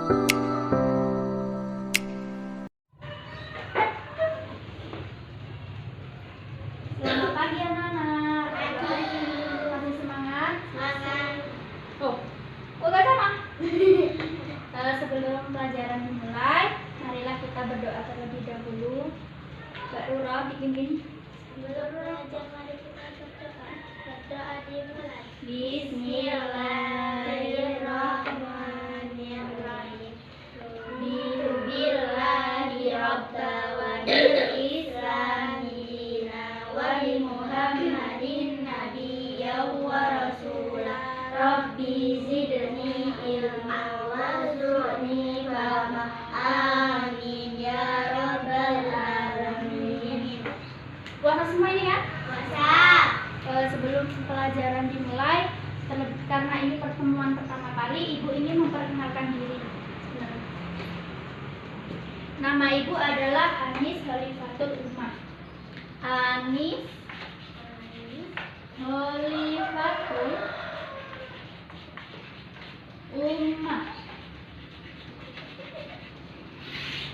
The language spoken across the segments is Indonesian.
Selamat pagi anak-anak. Masih semangat? Oh, kok gak sama? Sebelum pelajaran dimulai, marilah kita berdoa terlebih dahulu. Mbak Rura dipimpin. Sebelum belajar, mari kita berdoa. Berdoa dimulai. Bismillahirrahmanirrahim. Billahi rabba wa bil islamina wa bi Muhammadin nabiyyan wa rasulah. Rabbi zidni ilma warzuqni fahma. Amin ya rabbal alamin. Puasa semua ini kan? Puasa. Sebelum pelajaran dimulai, karena ini pertemuan pertama kali, ibu ini memperkenalkan diri. Nama ibu adalah Anis Khalifatul Ummah. Anis Khalifatul Ummah.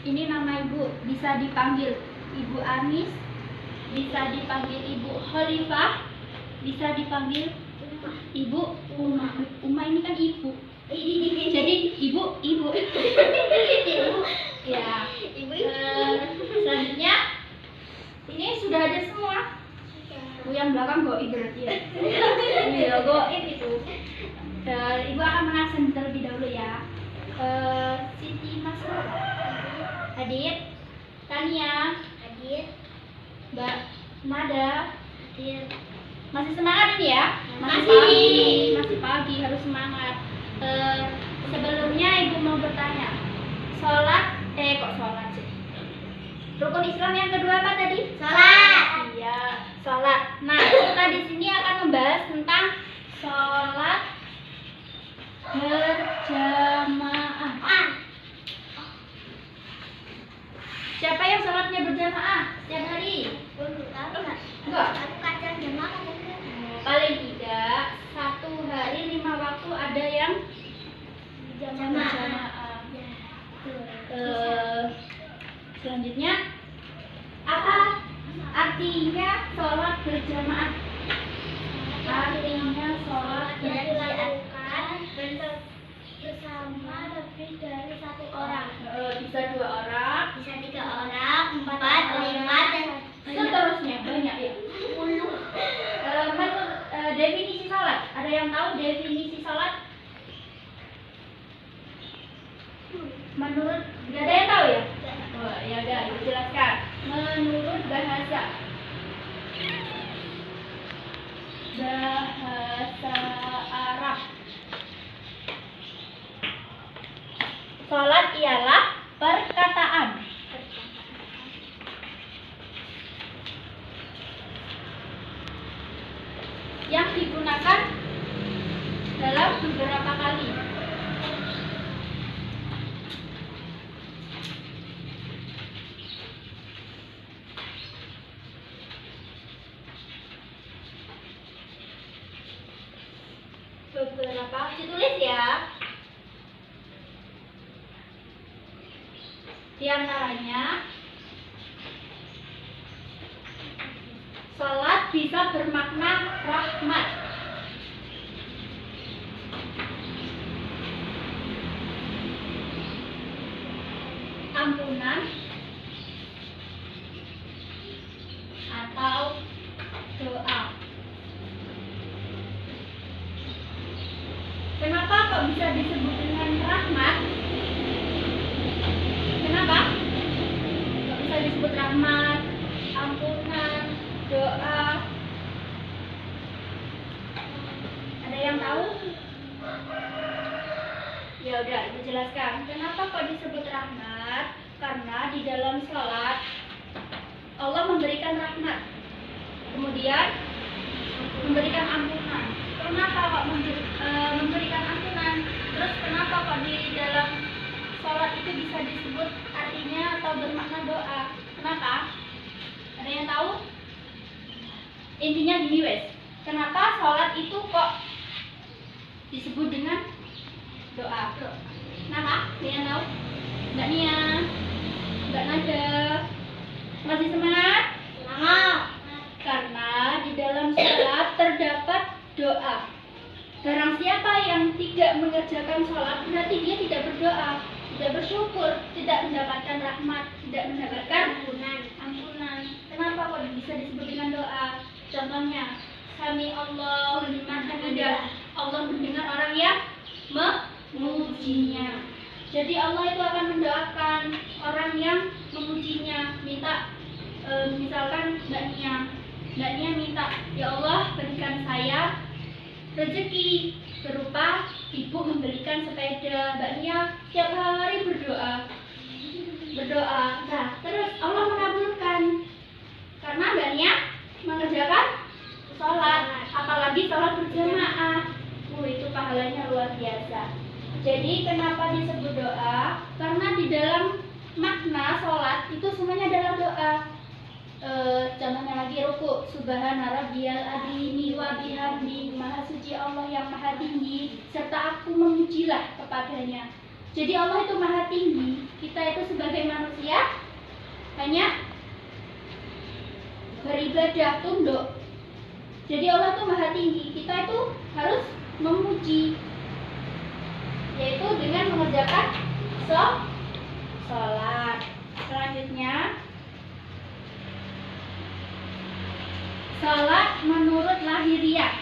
Ini nama ibu, bisa dipanggil Ibu Anis, bisa dipanggil Ibu Khalifah, bisa dipanggil Ibu Umah. Umah ini kan ibu. Jadi ibu. Ya. Selanjutnya ini sudah ada semua. Yang belakang goib berarti ya. Iya, goib itu. Ibu akan mengasen terlebih dahulu ya. Siti masuk. Hadir. Tania. Hadir. Mbak Nada. Hadir. Masih semangat ini ya? Masih. Masih pagi, harus semangat. Sebelumnya ibu mau bertanya, sholat sih? Rukun Islam yang kedua apa tadi? Sholat. Iya, sholat. Nah, kita di sini akan membahas tentang sholat berjamaah. Siapa yang sholatnya berjamaah setiap hari? Enggak. Aku kacang jamaah. Paling tidak 1 hari 5 waktu ada yang berjamaah. Selanjutnya, apa artinya sholat berjamaah? Artinya sholat dilakukan bersama lebih dari 1 orang. Bisa 2 orang, Bisa 3 orang, 4, 5, dan seterusnya banyak ya. 10. Definisi sholat, ada yang tahu definisi sholat? Menurut, nggak ada yang tahu ya? Oh, ya udah, ibu jelaskan. Menurut bahasa Arab, sholat ialah perkataan yang digunakan dalam beberapa kali. Beberapa, ditulis ya. Di antaranya, sholat bisa bermakna rahmat, ampunan, atau doa. Kenapa kok bisa disebut dengan rahmat? Kenapa? Kok bisa disebut rahmat, ampunan, doa? Ada yang tahu? Ya udah, ibu jelaskan. Kenapa kok disebut rahmat? Karena di dalam sholat Allah memberikan rahmat, kemudian memberikan ampunan. Kenapa kok memberikan ampunan? Terus kenapa kok di dalam sholat itu bisa disebut artinya atau bermakna doa? Kenapa? Ada yang tahu? Intinya gini wes. Kenapa sholat itu kok disebut dengan doa? Kenapa? Ada yang tahu? tidak mengerjakan sholat berarti dia tidak berdoa, tidak bersyukur, tidak mendapatkan rahmat, tidak mendapatkan ampunan. Kenapa kok bisa disebut dengan doa? Contohnya, Sami Allahu liman hamidah. Allah mendengar orang yang memujinya. Jadi Allah itu akan mendoakan orang yang memujinya. Minta, misalkan Mbak Nia minta, ya Allah berikan saya rezeki berupa ibu membelikan sepeda. Mbak Nia setiap hari berdoa. Nah, terus Allah mengabulkan karena Mbak Nia mengerjakan sholat, apalagi sholat berjamaah. Itu pahalanya luar biasa. Jadi kenapa disebut doa? Karena di dalam makna sholat itu semuanya adalah doa. Contohnya lagi ruku, subhana rabbiyal azim wa bihamdi, maha suci Allah yang maha tinggi serta aku memujilah kepadanya. Jadi Allah itu maha tinggi, kita itu sebagai manusia hanya beribadah, tunduk. Jadi Allah itu maha tinggi, kita itu harus memuji, yaitu dengan mengerjakan sholat. Selanjutnya, sholat menurut lahiriah.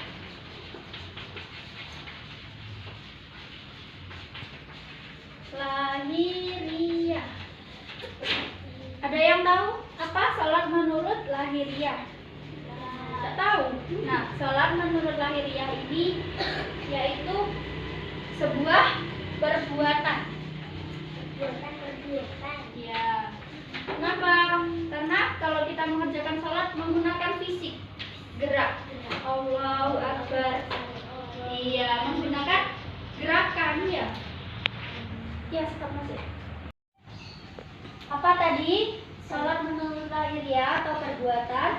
Ada yang tahu apa sholat menurut lahiriah? Tidak tahu. Nah, sholat menurut lahiriah ini yaitu sebuah perbuatan. Ya. Kenapa? Karena kalau kita mengerjakan sholat menggunakan fisik, gerak. Allahu Akbar. Iya, menggunakan gerakan ya. Ya, stop masih. Apa tadi? Sholat menurut lahiriah atau perbuatan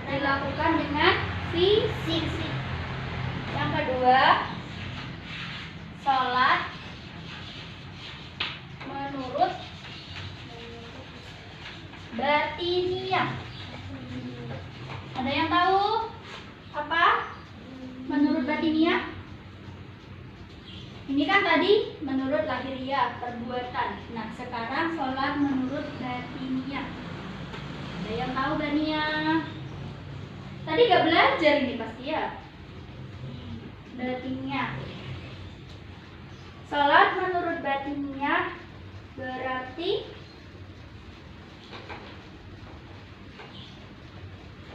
dilakukan dengan fisik. Yang kedua, sholat menurut batiniah. Ada yang tahu apa menurut batiniah? Ini kan tadi menurut lahiriah, perbuatan. Nah, sekarang sholat menurut batiniah. Ada yang tahu batiniah? Tadi gak belajar ini pasti ya. Batiniah. Sholat menurut batiniah berarti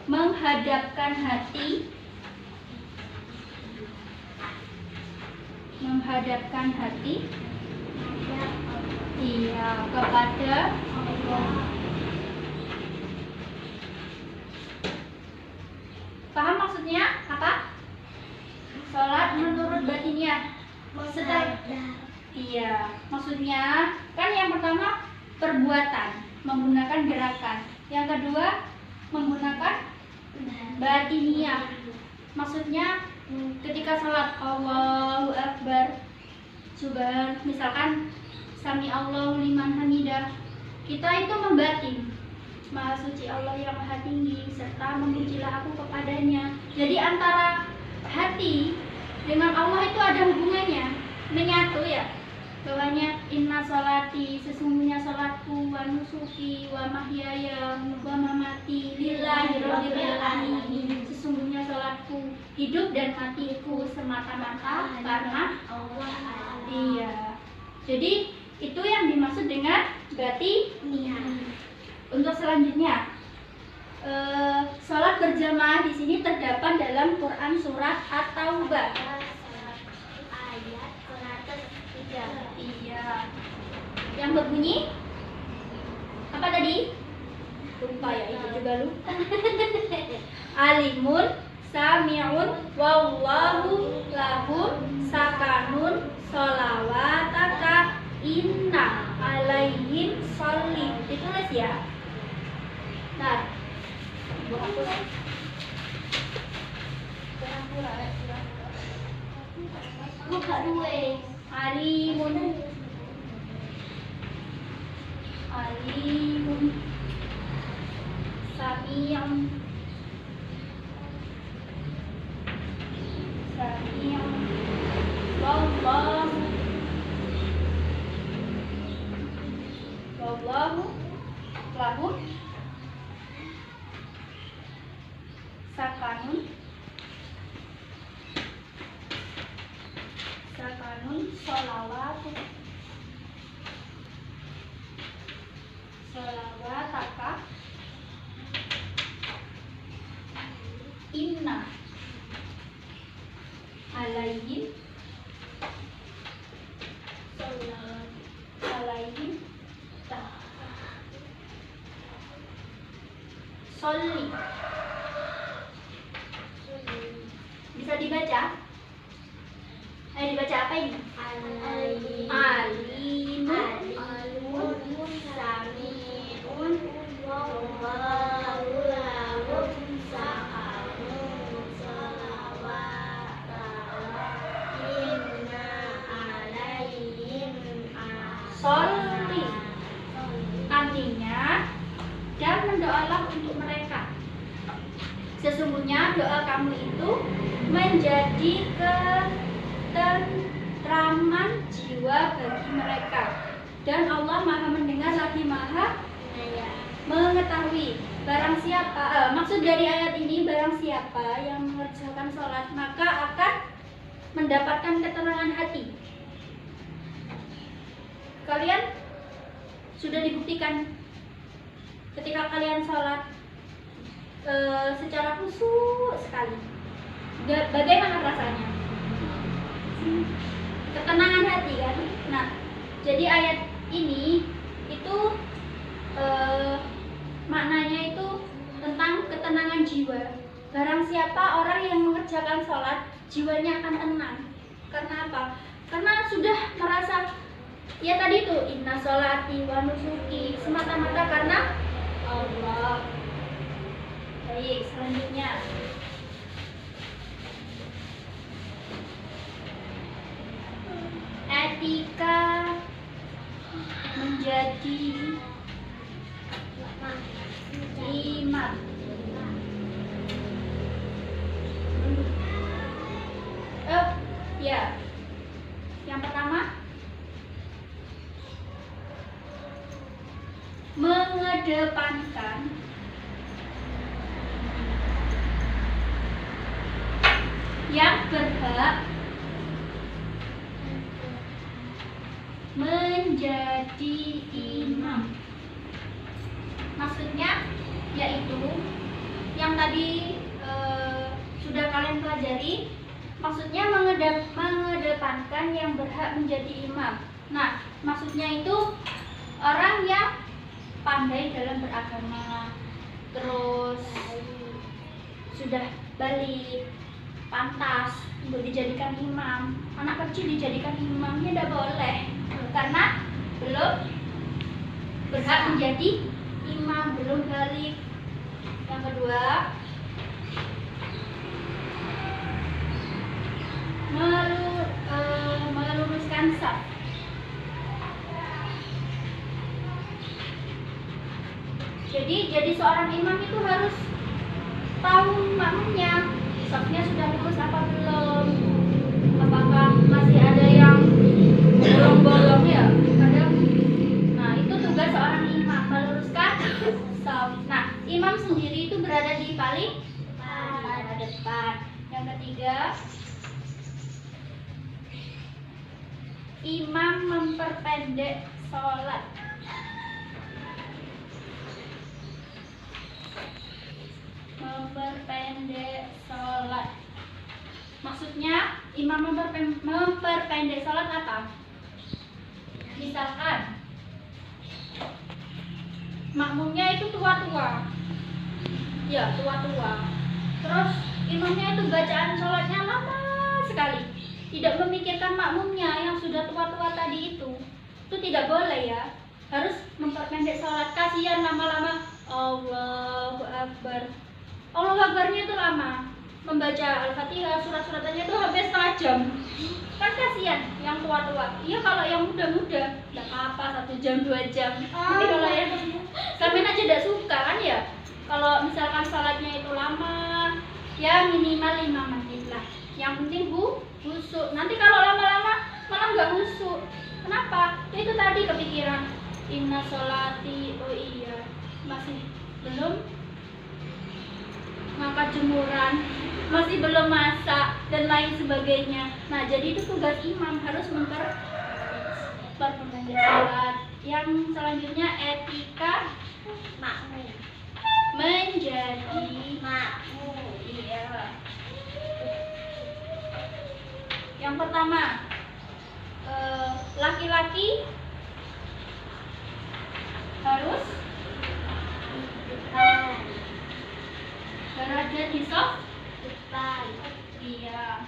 menghadapkan hati kepada Allah. Paham maksudnya apa? Sholat menurut batiniah. Iya, maksudnya kan yang pertama perbuatan, menggunakan gerakan. Yang kedua menggunakan batiniah. Maksudnya ketika sholat Allahu Akbar, misalkan Sami Allahu liman hamidah, kita itu membatin maha suci Allah yang maha tinggi serta memujilah aku kepadanya. Jadi antara hati dengan Allah itu ada hubungannya, menyatu ya. Bawahnya inna sholati, sesungguhnya sholatku, wa nusuki, wa mahyaya, wa mamati lillahi rabbil alamin. Sesungguhnya sholatku, hidup dan matiku semata-mata karena Allah. Iya. Jadi itu yang dimaksud dengan batiniah. Untuk selanjutnya, sholat berjamaah di sini terdapat dalam Quran surat At-Taubah. Ayat 103. Iya. Yang berbunyi apa tadi? Lupa ya, itu juga lupa. Alimun, sami'un, wallahu lahum sakanun, sholawataka inna alaihim sholli. Ditulis ya. Nah, buka dua. Alimun, sami'un, wallahu Allahu lahum sakanun sholawataka inna alaihim sholli. Bisa dibaca? Ayo dibaca apa ini? Alimun sami'un wallahu lahum sakanun sholawataka inna alaihim sholli. Artinya, dan mendoalah untuk mereka. Sesungguhnya doa kamu itu menjadi ketentraman jiwa bagi mereka. Dan Allah Maha mendengar lagi Maha mengetahui. Barang siapa, maksud dari ayat ini, barang siapa yang mengerjakan sholat maka akan mendapatkan ketenangan hati. Kalian sudah dibuktikan ketika kalian sholat secara khusyuk sekali. Bagaimana rasanya? Ketenangan hati kan? Nah, jadi ayat ini itu maknanya itu tentang ketenangan jiwa. Barang siapa orang yang mengerjakan sholat, jiwanya akan tenang. Karena apa? Karena sudah merasa, ya tadi itu, inna sholati wa nusuki, semata-mata karena Allah. Baik, selanjutnya etika menjadi imam. Ya. Yang pertama, mengedepankan yang berhak menjadi imam. Maksudnya yaitu yang tadi sudah kalian pelajari, maksudnya mengedepankan yang berhak menjadi imam. Nah, maksudnya itu orang yang pandai dalam beragama, terus sudah balik, pantas untuk dijadikan imam. Anak kecil dijadikan imamnya tidak boleh karena belum berhak menjadi imam, belum balik. Yang kedua, meluruskan shaf. Jadi seorang imam itu harus tahu makmumnya, shafnya sudah lurus apa belum, apakah masih ada yang bolong-bolong ya kadang. Nah, itu tugas seorang imam, meluruskan shaf. Nah, imam sendiri itu berada di paling depan. Yang ketiga, imam memperpendek sholat. Memperpendek sholat. Maksudnya imam memperpendek sholat apa? Misalkan makmumnya itu tua-tua, ya tua-tua, terus imamnya itu bacaan sholatnya lama sekali, tidak memikirkan makmumnya yang sudah tua-tua tadi itu tidak boleh ya, harus memperpendek sholat. Kasihan lama-lama Allahu Akbar. Allahu Akbarnya itu lama, membaca Al-Fatihah, surat-suratannya itu hampir setengah jam. Kan kasihan yang tua-tua. Iya, kalau yang muda-muda tidak apa-apa, 1 jam 2 jam. Tapi kalau yang kami aja tidak suka kan ya, kalau misalkan sholatnya itu lama, ya minimal 5 menit lah. Yang penting khusyuk. Nanti kalau lama-lama malah nggak khusyuk. Kenapa? Itu tadi kepikiran Inna sholati, oh iya, masih belum ngangkat jemuran, masih belum masak dan lain sebagainya. Nah, jadi itu tugas imam, harus memperbaiki sholat. Yang selanjutnya etika makmum. menjadi Makmum. iya. Yang pertama, laki-laki harus Depan. berada di saf. Depan. Iya.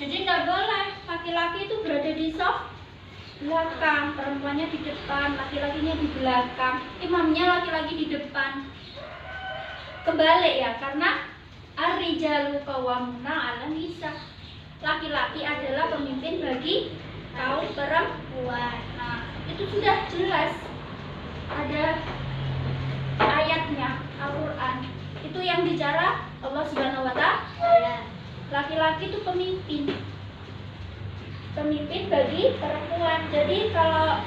Jadi tidak boleh laki-laki itu berada di saf belakang, perempuannya di depan, laki-lakinya di belakang, imamnya laki-laki di depan. Kebalik ya, karena ar-rijalu qawwamuna 'alan nisa. Laki-laki adalah pemimpin bagi kaum perempuan. Nah, itu sudah jelas ada ayatnya Al-Qur'an. Itu yang bicara Allah Subhanahu wa ta'ala. Laki-laki itu pemimpin bagi perempuan. Jadi kalau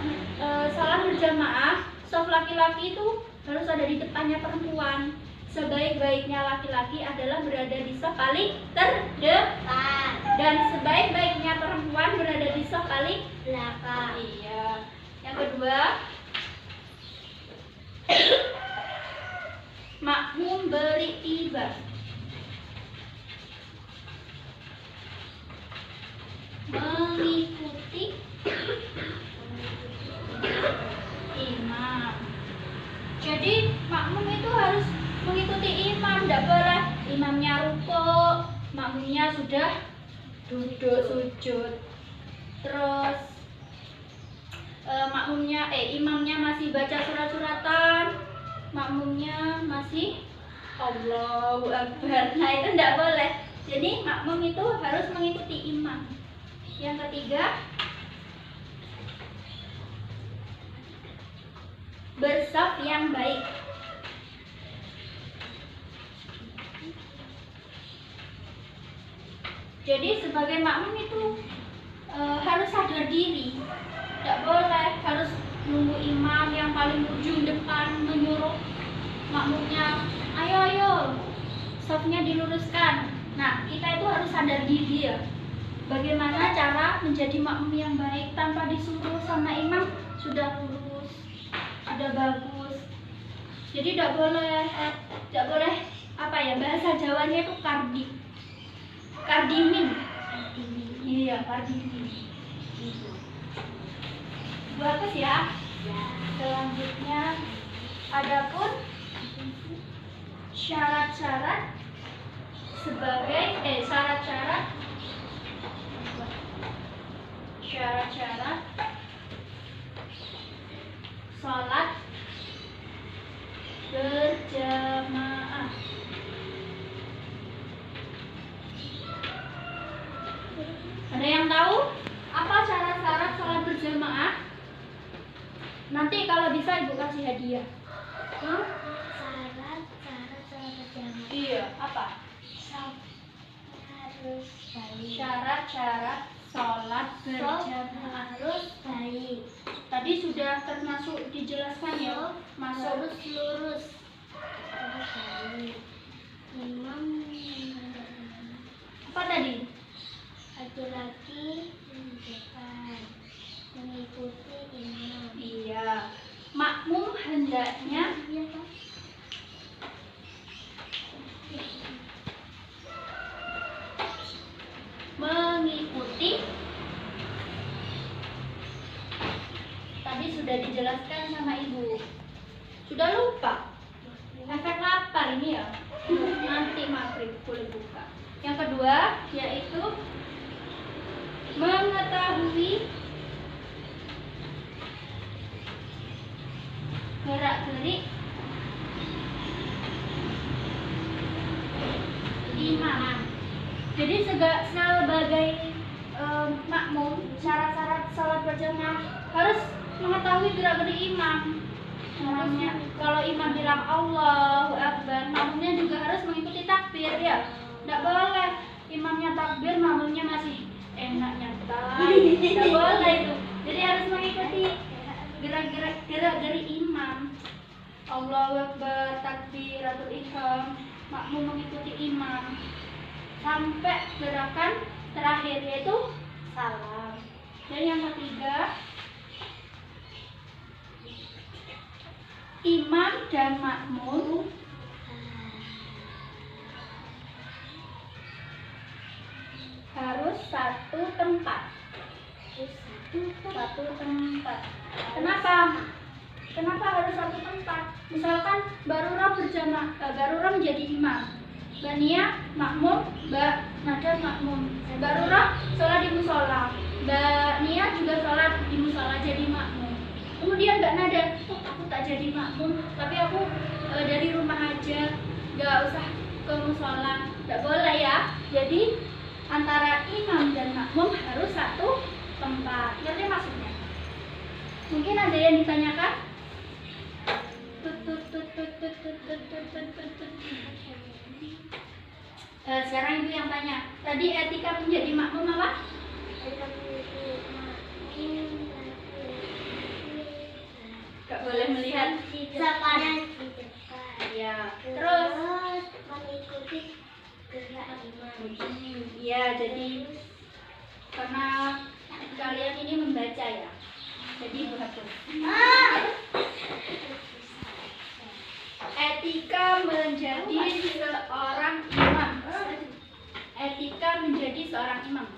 salat berjamaah, shaf laki-laki itu harus ada di depannya perempuan. Sebaik-baiknya laki-laki adalah berada di shaf paling terdepan, dan sebaik-baiknya perempuan berada di shaf paling Belakang. iya. Yang kedua, makmum beriktibar. Mengikuti imam. Jadi makmum itu harus mengikuti imam, tidak boleh imamnya rukuk, makmumnya sudah duduk sujud. Terus imamnya masih baca surat-suratan, makmumnya masih Allahu Akbar. Nah, itu tidak boleh. Jadi makmum itu harus mengikuti imam. Yang ketiga, bersaf yang baik. Jadi sebagai makmum itu harus sadar diri, tidak boleh harus nunggu imam yang paling ujung depan menyuruh makmumnya, ayo, safnya diluruskan. Nah, kita itu harus sadar diri ya. Bagaimana cara menjadi makmum yang baik tanpa disuruh sama imam sudah lurus, sudah bagus. Jadi tidak boleh apa ya, bahasa Jawanya itu kardimin. Iya, kardimin. Bagus ya. Selanjutnya, adapun syarat-syarat sholat berjamaah. Ada yang tahu apa syarat-syarat sholat berjamaah? Nanti kalau bisa ibu kasih hadiah. Syarat sholat berjamaah. Iya, apa? Harus baik. Syarat-syarat sholat berjamaah Harus baik. tadi sudah termasuk dijelaskan ya, masuk Harus lurus. Harus baik. Imam apa tadi? laki-laki di depan mengikuti imam. Iya, makmum hendaknya Iya, Pak. mengikuti. Tadi sudah dijelaskan sama ibu. Sudah lupa? Efek lapar ini ya. Nanti maghrib boleh buka. Yang kedua yaitu mengetahui gerak-gerik imam. Jadi sebagai makmum, syarat-syarat sholat berjamaah harus mengetahui gerak-gerik imam. Imamnya, kalau imam bilang Allahu Akbar, makmumnya juga harus mengikuti takbir ya. Tidak boleh imamnya takbir, makmumnya masih enak nyantai. Tidak boleh. gerak-geri imam. Allahu Akbar, takbiratul ihram, makmum mengikuti imam sampai gerakan terakhir yaitu salam. Dan yang ketiga, imam dan makmum harus satu tempat. Kenapa harus satu tempat? Misalkan Barura menjadi imam, Bania makmum, Mbak Nada makmum. Barura sholat di musola, Mbak Nia juga sholat di musola jadi makmum. Kemudian Mbak Nada, aku tak jadi makmum, tapi aku dari rumah aja, gak usah ke musola. Gak boleh ya. Jadi antara imam dan makmum harus satu tempat. Ngerti maksudnya? Mungkin ada yang ditanyakan? Sekarang ibu yang tanya. Tadi etika menjadi makmum apa? Gak boleh melihat di depan. Ya. Terus mengikuti gerak imam. Ya, jadi karena kalian ini membaca ya, jadi ibu hapus. Etika menjadi seorang imam. Etika menjadi seorang imam.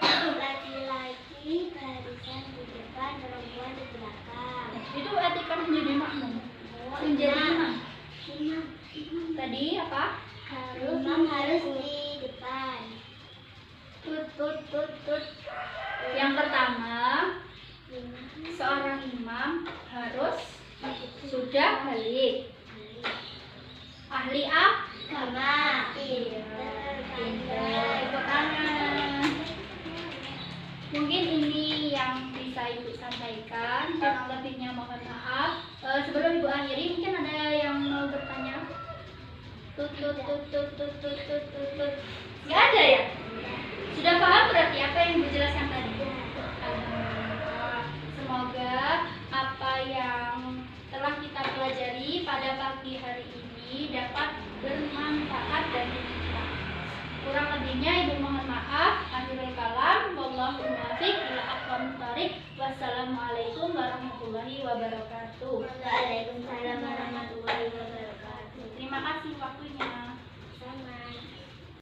Laki-laki barisan di depan, perempuan di belakang. Itu etika menjadi makmum. Menjadi imam. Tadi apa? Imam harus di depan. Yang pertama, seorang imam harus sudah balik. Ahli agama. Tepuk tangan. Mungkin ini yang bisa ibu sampaikan. Kurang lebihnya mohon maaf. Sebelum ibu akhiri, mungkin ada yang mau bertanya. Nggak ada ya? Sudah paham berarti apa yang ibu jelaskan tadi? Semoga apa yang telah kita pelajari pada pagi hari ini dapat bermanfaat bagi kita. Kurang lebihnya ibu mohon maaf. Akhirul kalam, wallahu muwaffiq ila aqwamit thoriq. Wassalamualaikum warahmatullahi wabarakatuh. Waalaikumsalam warahmatullahi wabarakatuh. Terima kasih waktunya. Sama.